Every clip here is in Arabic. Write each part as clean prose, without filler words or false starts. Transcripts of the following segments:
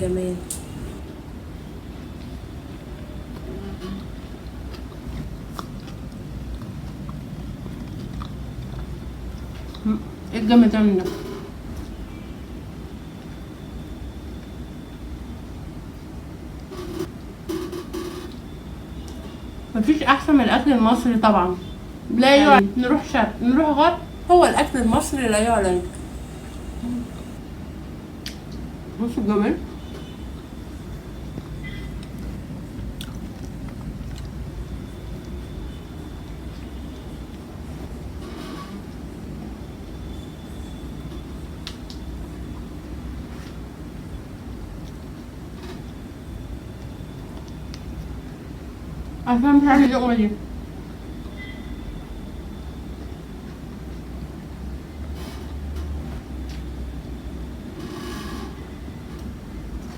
جمال. ايه الجامد ده منك؟ مفيش احسن من الاكل المصري طبعا. لا يعني نروح شرق نروح غرب، هو الاكل المصري لا يعلى. بصوا الجمال. عشان مش عارفه اللقمه دي.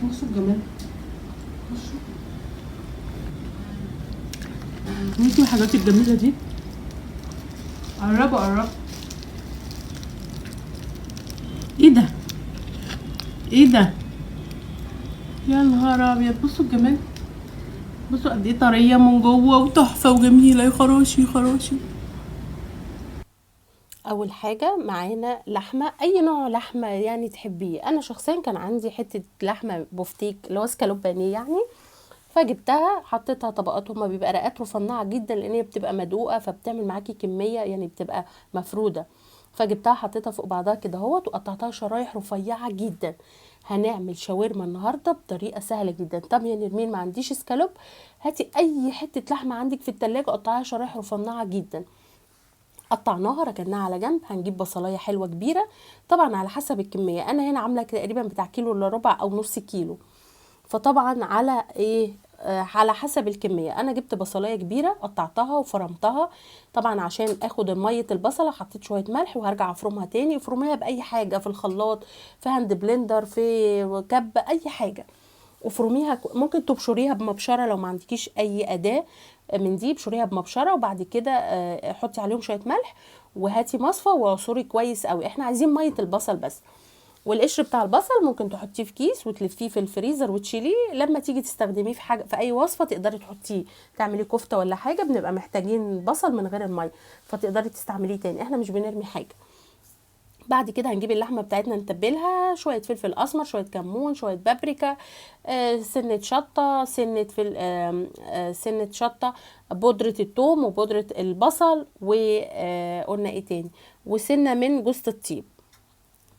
بصوا الجمال. بصوا الحاجات الجميله دي. قربوا قربوا. ايه ده؟ ايه ده؟ يا نهار ابيض، بصوا الجمال. بصوا قد ايه طريه من جوه وتحفه وجميله، يا خراشي خراشي. اول حاجه معانا لحمه، اي نوع لحمه يعني تحبيه. انا شخصيا كان عندي حته لحمه بوفتيك اللي هو اسكالوب بانيه يعني، فجبتها حطيتها طبقات. هما بيبقى رقات رفيعه جدا لان هي بتبقى مدقوقه، فبتعمل معاكي كميه يعني بتبقى مفروده. فجبتها حطيتها فوق بعضها كده اهوت، وقطعتها شرايح رفيعه جدا. هنعمل شاورما النهارده بطريقه سهله جدا. طب يا نرمين ما عنديش اسكالوب، هاتي اي حته لحمه عندك في التلاجة قطعيها شرايح رفيعه جدا. قطعناها ركناها على جنب. هنجيب بصلايه حلوه كبيره، طبعا على حسب الكميه. انا هنا عامله تقريبا بتاع كيلو الا ربع او نص كيلو، فطبعا على ايه على حسب الكميه. انا جبت بصلايه كبيره قطعتها وفرمتها. طبعا عشان اخد ميه البصله حطيت شويه ملح، وهرجع افرمها تاني. افرميها باي حاجه، في الخلاط، في هاند بلندر، في كب، اي حاجه. وفرميها ممكن تبشريها بمبشره لو ما عندكيش اي اداه من دي، ابشريها بمبشره. وبعد كده حطي عليهم شويه ملح، وهاتي مصفى وعصوري كويس قوي. احنا عايزين ميه البصل بس. والقشر بتاع البصل ممكن تحطيه في كيس وتلفيه في الفريزر وتشيليه، لما تيجي تستخدميه في حاجه في اي وصفه تقدري تحطيه. تعملي كفته ولا حاجه بنبقى محتاجين البصل من غير الميه، فتقدري تستعمليه تاني. احنا مش بنرمي حاجه. بعد كده هنجيب اللحمه بتاعتنا نتبلها، شويه فلفل اسمر، شويه كمون، شويه بابريكا، سنه شطه، سنه سنه شطه، بودره الثوم وبودره البصل، وقلنا ايه تاني، وسنه من جوز الطيب.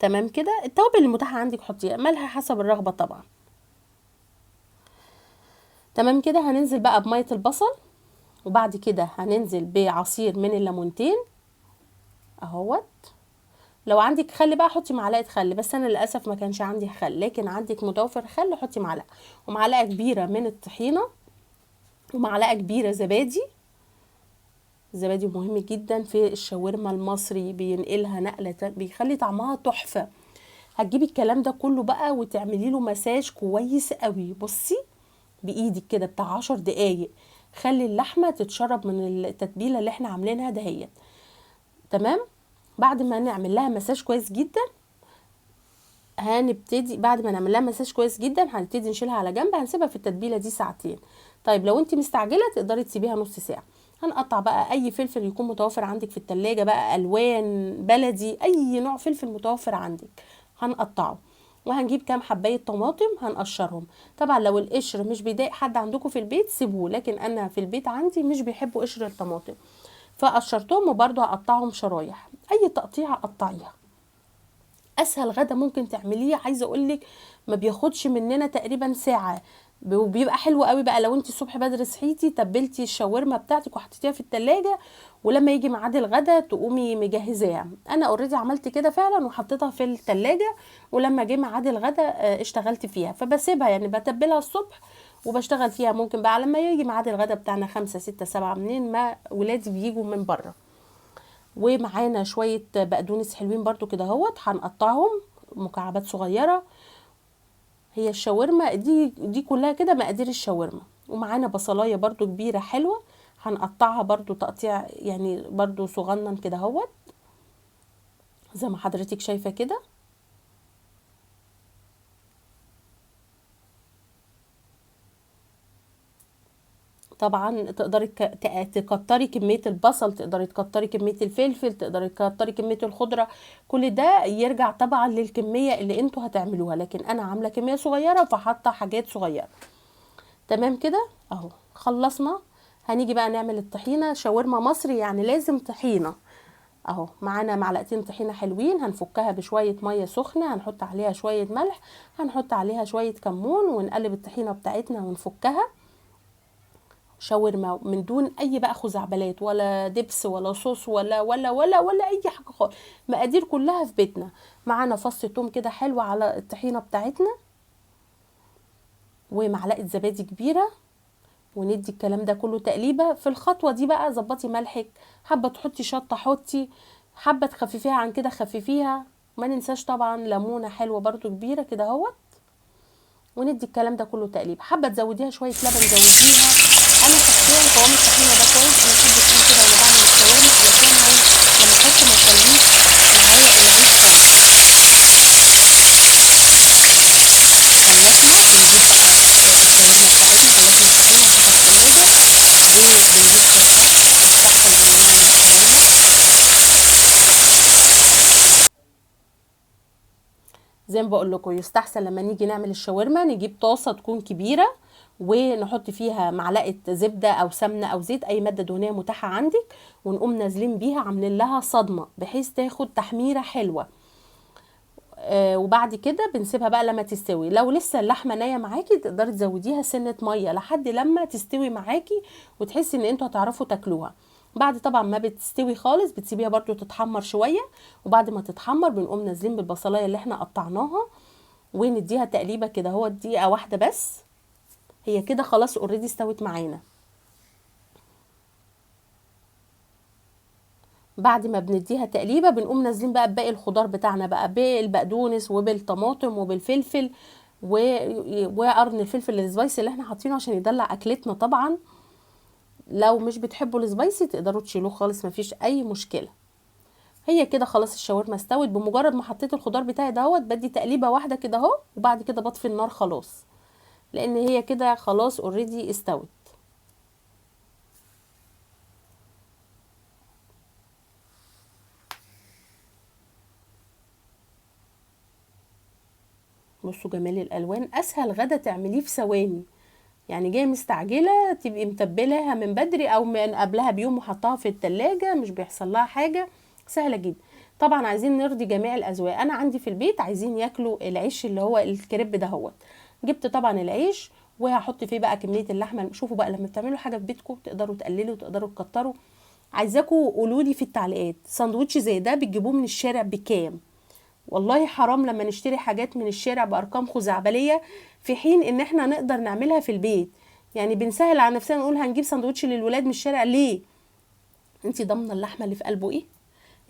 تمام كده. التوابل المتاحه عندك حطيها، ملح حسب الرغبه طبعا. تمام كده. هننزل بقى بميه البصل، وبعد كده هننزل بعصير من الليمونتين اهوت. لو عندك خل بقى حطي معلقه خل، بس انا للاسف ما كانش عندي خل، لكن عندك متوفر خل حطي معلقه. ومعلقه كبيره من الطحينه، ومعلقه كبيره زبادي. الزبادي مهم جدا في الشاورما المصري، بينقلها نقله بيخلي طعمها تحفه. هتجيبي الكلام ده كله بقى وتعملي له مساج كويس قوي. بصي بايدك كده بتاع 10 دقايق، خلي اللحمه تتشرب من التتبيله اللي احنا عاملينها دهيت. تمام. بعد ما نعمل لها مساج كويس جدا، هنبتدي بعد ما نعمل لها مساج كويس جدا هنبتدي نشيلها على جنب. هنسيبها في التتبيله دي ساعتين. طيب لو انت مستعجله تقدري تسيبيها نص ساعه. هنقطع بقى اي فلفل يكون متوفر عندك في التلاجة، بقى الوان، بلدي، اي نوع فلفل متوفر عندك هنقطعه. وهنجيب كام حبايه طماطم هنقشرهم. طبعا لو القشر مش بيضايق حد عندكم في البيت سيبوه، لكن انا في البيت عندي مش بيحبوا قشر الطماطم، فقشرتهم. وبرده هقطعهم شرايح، اي تقطيعه قطعيها. اسهل غدا ممكن تعمليه، عايزه اقولك ما بياخدش مننا تقريبا ساعه، وبيبقى حلو قوي بقى. لو انت الصبح بدري صحيتي تبلتي الشاورما بتاعتك وحطيتيها في التلاجة، ولما يجي ميعاد الغدا تقومي مجهزاها. انا اوريدي عملت كده فعلا وحطيتها في التلاجة، ولما جه ميعاد الغدا اشتغلت فيها. فبسيبها يعني بتبلها الصبح وبشتغل فيها. ممكن بقى لما يجي ميعاد الغدا بتاعنا 5 6 7 منين ما ولادي بيجوا من بره. ومعانا شوية بقدونس حلوين برضو كده اهوت، هنقطعهم مكعبات صغيرة. هي الشاورما دي كلها كده مقادير الشاورما. ومعانا بصلاية برضو كبيرة حلوة، هنقطعها برضو تقطيع يعني برضو صغنن كده اهوت زي ما حضرتك شايفة كده. طبعا تقدري تكتري كمية البصل، تقدري تكتري كمية الفلفل، تقدري تكتري كمية الخضرة. كل ده يرجع طبعا للكمية اللي انتوا هتعملوها، لكن انا عاملة كمية صغيرة فحاطة حاجات صغيرة. تمام كده اهو خلصنا. هنيجي بقى نعمل الطحينة. شاورما مصري يعني لازم طحينة. اهو معانا معلقتين طحينة حلوين، هنفكها بشوية مية سخنة، هنحط عليها شوية ملح، هنحط عليها شوية كمون، ونقلب الطحينة بتاعتنا ونفكها. شاورما من دون اي بقى خزعبلات ولا دبس ولا صوص ولا اي حاجه خالص. مقادير كلها في بيتنا. معانا فص توم كده حلو على الطحينه بتاعتنا، ومعلقه زبادي كبيره، وندي الكلام ده كله تقليبه. في الخطوه دي بقى ظبطي ملحك، حابه تحطي شطه حطي، حابه تخففيها عن كده خففيها. ما ننساش طبعا ليمونه حلوه برضو كبيره كده اهوت، وندي الكلام ده كله تقليب. حابه تزوديها شويه لبن زوديها. انا شخصيا قوام الطحينه ده كويس، انا بحب فيه كده وانا بعمل الشاورما علشان هو لما احط ما يخليش معايا العيش خالص. خلصنا بنجيب بقى الشاورما بتاعتنا، خلصنا الطحينه وحطها في التلاجة، وبنجيب الطاسه نسخن نعمل الشاورما. زي ما بقول لكم يستحسن لما نيجي نعمل الشاورما نجيب طاسه تكون كبيره، ونحط فيها معلقه زبده او سمنه او زيت، اي ماده دهنيه متاحه عندك، ونقوم نازلين بيها عاملين لها صدمه بحيث تاخد تحميره حلوه. وبعد كده بنسيبها بقى لما تستوي. لو لسه اللحمه نيه معاكي تقدري تزوديها سنه ميه لحد لما تستوي معاكي وتحسي ان انتوا هتعرفوا تاكلوها. بعد طبعا ما بتستوي خالص بتسيبيها برضو تتحمر شويه، وبعد ما تتحمر بنقوم نازلين بالبصلايه اللي احنا قطعناها، ونديها تقليبه كده هو دقيقه واحده بس. هي كده خلاص اوريدي استوت معانا. بعد ما بنديها تقليبه بنقوم نازلين بقى بباقي الخضار بتاعنا بقى، بالبقدونس وبالطماطم وبالفلفل وقرن الفلفل السبايسي اللي احنا حاطينه عشان يدلع اكلتنا. طبعا لو مش بتحبوا السبايسي تقدروا تشيلوه خالص، مفيش اي مشكله. هي كده خلاص الشاورما استوت. بمجرد ما حطيت الخضار بتاعي دهوت بدي تقليبه واحده كده اهو، وبعد كده بطفي النار خلاص، لان هي كده خلاص اوريدي استوت. بصوا جمال الالوان. اسهل غدا تعمليه في ثواني، يعني جايه مستعجله تبقي متبلاها من بدري او من قبلها بيوم وحطها في التلاجة مش بيحصل لها حاجه، سهله جدا. طبعا عايزين نرضي جميع الاذواق. انا عندي في البيت عايزين ياكلوا العيش اللي هو الكريب دهوت. جبت طبعا العيش وهحط فيه بقى كميه اللحمه. شوفوا بقى لما بتعملوا حاجه في بيتكم تقدروا تقللوا تقدروا تكتروا. عايزاكم قولوا لي في التعليقات ساندوتش زي ده بتجيبوه من الشارع بكام؟ والله حرام لما نشتري حاجات من الشارع بارقام خزعبليه، في حين ان احنا نقدر نعملها في البيت. يعني بنسهل على نفسنا نقول هنجيب ساندوتش للولاد من الشارع ليه؟ انت ضامنه اللحمه اللي في قلبه ايه؟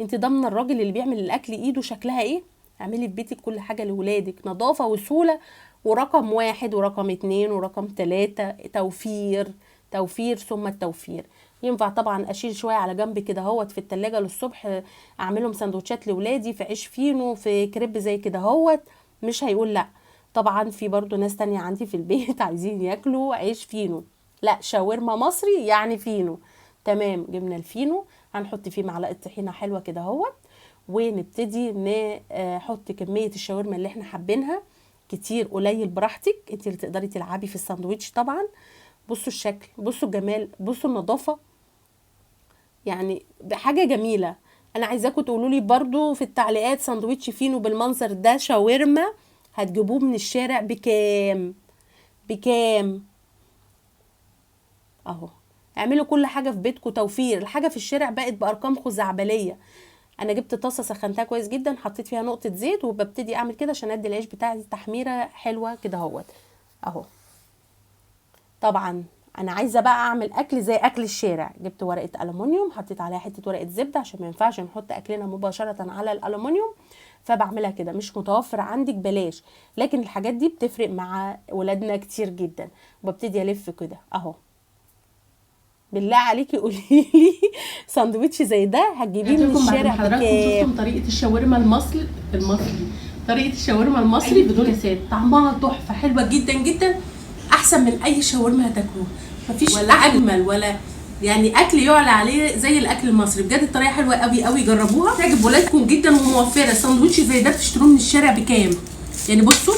انت ضامنه الراجل اللي بيعمل الاكل ايده شكلها ايه؟ اعملي في بيتك كل حاجه لولادك، نظافه وسهوله. ورقم 1 ورقم 2 ورقم 3 توفير، توفير ثم التوفير. ينفع طبعا اشيل شويه على جنب كده اهوت في التلاجة للصبح، اعملهم سندوتشات لاولادي في عيش فينو في كريب زي كده اهوت، مش هيقول لا. طبعا في برضو ناس تانية عندي في البيت عايزين ياكلوا عيش فينو، لا شاورما مصري يعني فينو. تمام، جبنا الفينو هنحط فيه معلقه طحينه حلوه كده اهوت، ونبتدي نحط كميه الشاورما اللي احنا حابينها، كتير قليل براحتك، انت اللي تقدري تلعبي في الساندوتش طبعا. بصوا الشكل، بصوا الجمال، بصوا النظافه، يعني حاجه جميله. انا عايزاكم تقولوا لي برضو في التعليقات ساندوتش فينو بالمنظر ده شاورما هتجيبوه من الشارع بكام؟ بكام؟ اهو اعملوا كل حاجه في بيتكم توفير. الحاجه في الشارع بقت بارقام خزعبليه. انا جبت طاسه سخنتها كويس جدا، حطيت فيها نقطه زيت، وببتدي اعمل كده عشان ادي العيش بتاعي تحميره حلوه كده اهوت اهو. طبعا انا عايزه بقى اعمل اكل زي اكل الشارع. جبت ورقه الومنيوم، حطيت عليها حته ورقه زبده عشان ما ينفعش نحط اكلنا مباشره على الالومنيوم، فبعملها كده. مش متوفر عندك بلاش، لكن الحاجات دي بتفرق مع ولادنا كتير جدا. وببتدي الف كده اهو. بالله عليكي قولي لي ساندوتش زي ده هتجيبيه من الشارع حضراتكم بكام؟ شفتم طريقه الشاورما المصري طريقه الشاورما المصري بدون كاسات، طعمها تحفه حلوه جدا جدا، احسن من اي شاورما هتاكلوها. مفيش ولا اجمل ولا يعني اكل يعلى عليه زي الاكل المصري بجد. الطريقه حلوه قوي قوي، جربوها تعجب ولادكم جدا وموفره. ساندوتش زي ده بتشتروه من الشارع بكام؟ يعني بصوا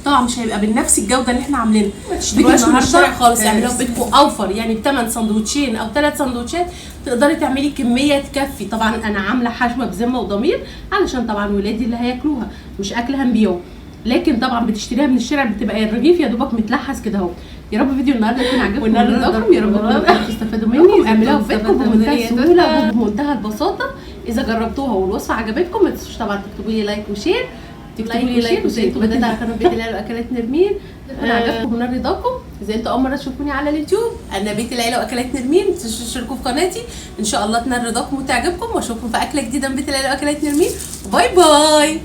طبعا مش هيبقى بنفس الجوده اللي احنا عاملينها، ما تشتروهاش من الشارع خالص، اعملوها في بيتكم اوفر. يعني ب8 سندوتشين او 3 سندوتشات تقدري تعملي كميه تكفي. طبعا انا عامله حشوه بذمه وضمير علشان طبعا ولادي اللي هياكلوها، مش اكل هنبيعه. لكن طبعا بتشتريها من الشارع بتبقى الرغيف يا دوبك متلحس كده اهو. يا رب فيديو النهارده يكون عجبكم ونرضاكم، يا رب تستفادوا مني. اعملوها في بيتكم بمنتهى السهوله وبمنتهى البساطه. اذا جربتوها والوصفه عجبتكم ما تنسوش طبعا تكتبوا لي لايك وشير، تكتبوا لي لايك وشير وبدات على قناه بيت العيله واكلات نرمين. انا عجبكم ونال رضاكم. اذا انتوا اول مره تشوفوني على اليوتيوب انا بيت العيله واكلات نرمين، تشتركوا في قناتي ان شاء الله تنال رضاكم وتعجبكم، واشوفكم في اكله جديده من بيت العيله واكلات نرمين. باي باي.